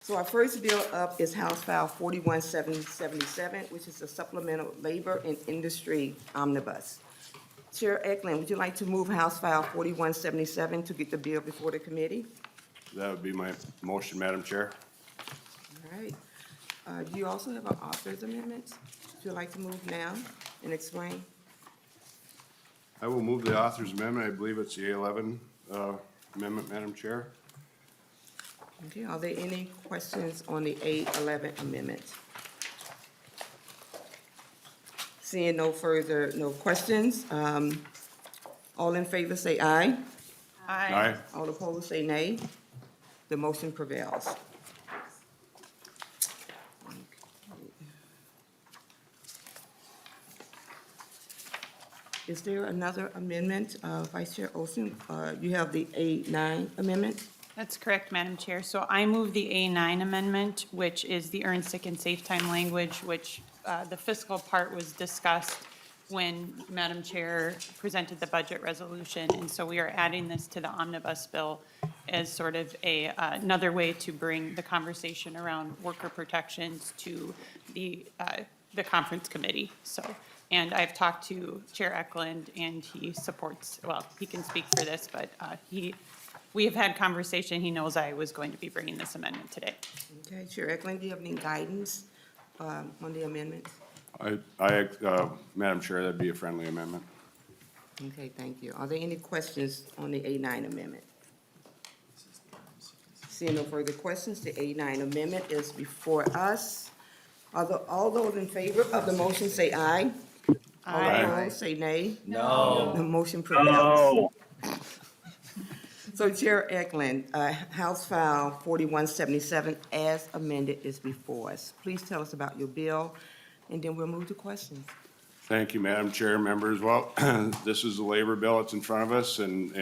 So our first bill up is House File 41777, which is a supplemental labor and industry omnibus. Chair Eklund, would you like to move House File 4177 to get the bill before the committee? That would be my motion, Madam Chair. All right. Do you also have an author's amendment? Would you like to move now and explain? I will move the author's amendment. I believe it's the A11 amendment, Madam Chair. Okay, are there any questions on the A11 amendment? Seeing no questions, all in favor say aye. Aye. All opposed say nay. The motion prevails. Is there another amendment, Vice Chair Olson? You have the A9 amendment? That's correct, Madam Chair. So I move the A9 amendment, which is the earn sick and safe time language, which the fiscal part was discussed when Madam Chair presented the budget resolution. And so we are adding this to the omnibus bill as sort of another way to bring the conversation around worker protections to the conference committee. So, and I've talked to Chair Eklund, and he supports, well, he can speak for this, but we have had conversation. He knows I was going to be bringing this amendment today. Okay, Chair Eklund, do you have any guidance on the amendment? Madam Chair, that'd be a friendly amendment. Okay, thank you. Are there any questions on the A9 amendment? Seeing no further questions, the A9 amendment is before us. All those in favor of the motion say aye. All opposed say nay. No. The motion prevails. So Chair Eklund, House File 4177 as amended is before us. Please tell us about your bill, and then we'll move to questions. Thank you, Madam Chair, members. Well, this is the labor bill that's in front of us, and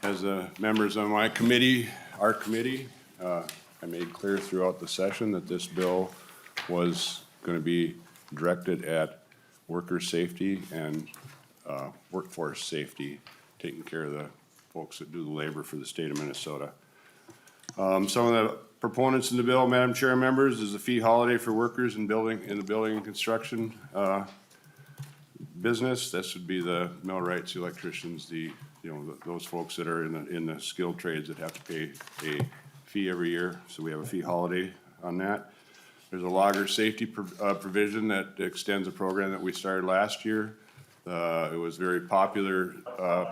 as the members of my committee, our committee, I made clear throughout the session that this bill was going to be directed at worker safety and workforce safety, taking care of the folks that do the labor for the state of Minnesota. Some of the proponents in the bill, Madam Chair, members, is a fee holiday for workers in the building and construction business. This would be the millwrights, the electricians, those folks that are in the skilled trades that have to pay a fee every year. So we have a fee holiday on that. There's a logger safety provision that extends a program that we started last year. It was a very popular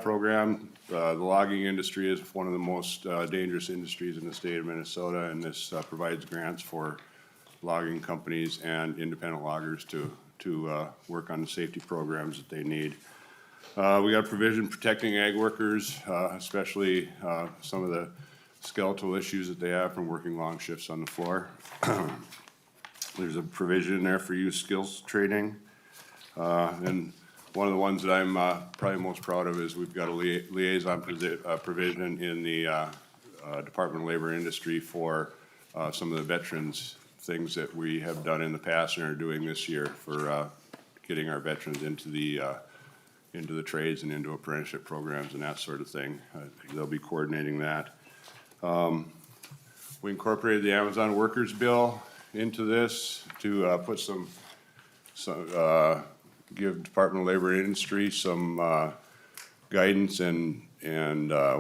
program. The logging industry is one of the most dangerous industries in the state of Minnesota, and this provides grants for logging companies and independent loggers to work on the safety programs that they need. We got a provision protecting ag workers, especially some of the skeletal issues that they have from working long shifts on the floor. There's a provision in there for youth skills training. And one of the ones that I'm probably most proud of is we've got a liaison provision in the Department of Labor Industry for some of the veterans things that we have done in the past and are doing this year for getting our veterans into the trades and into apprenticeship programs and that sort of thing. They'll be coordinating that. We incorporated the Amazon Workers Bill into this to put give Department of Labor and Industry some guidance and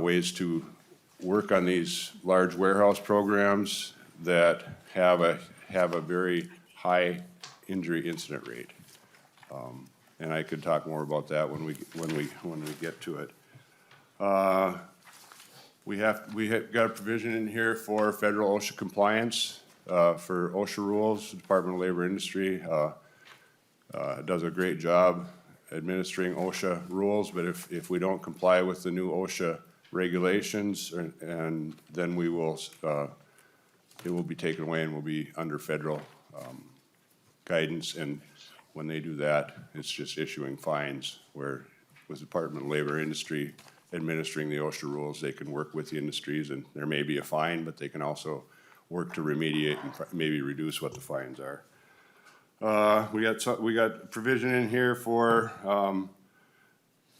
ways to work on these large warehouse programs that have a very high injury incident rate. And I could talk more about that when we get to it. We have got a provision in here for federal OSHA compliance for OSHA rules. The Department of Labor Industry does a great job administering OSHA rules, but if we don't comply with the new OSHA regulations, and then we will it will be taken away and will be under federal guidance. And when they do that, it's just issuing fines. Where with the Department of Labor Industry administering the OSHA rules, they can work with the industries, and there may be a fine, but they can also work to remediate and maybe reduce what the fines are. We got provision in here for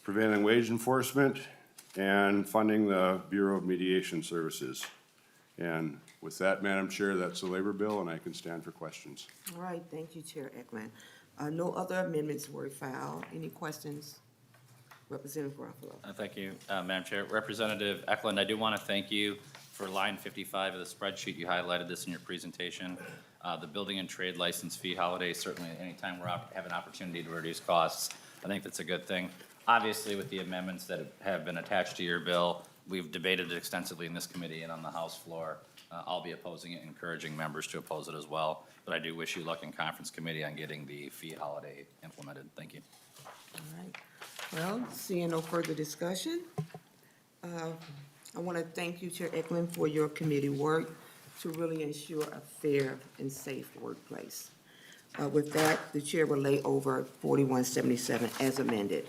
prevailing wage enforcement and funding the Bureau of Mediation Services. And with that, Madam Chair, that's the labor bill, and I can stand for questions. All right, thank you, Chair Eklund. No other amendments were filed. Any questions? Representative Garofalo. Thank you, Madam Chair. Representative Eklund, I do want to thank you for line 55 of the spreadsheet. You highlighted this in your presentation. The building and trade license fee holiday, certainly anytime we have an opportunity to reduce costs, I think that's a good thing. Obviously, with the amendments that have been attached to your bill, we've debated it extensively in this committee and on the House floor. I'll be opposing it, encouraging members to oppose it as well. But I do wish you luck in conference committee on getting the fee holiday implemented. Thank you. All right. Well, seeing no further discussion, I want to thank you, Chair Eklund, for your committee work to really ensure a fair and safe workplace. With that, the chair will lay over 4177 as amended.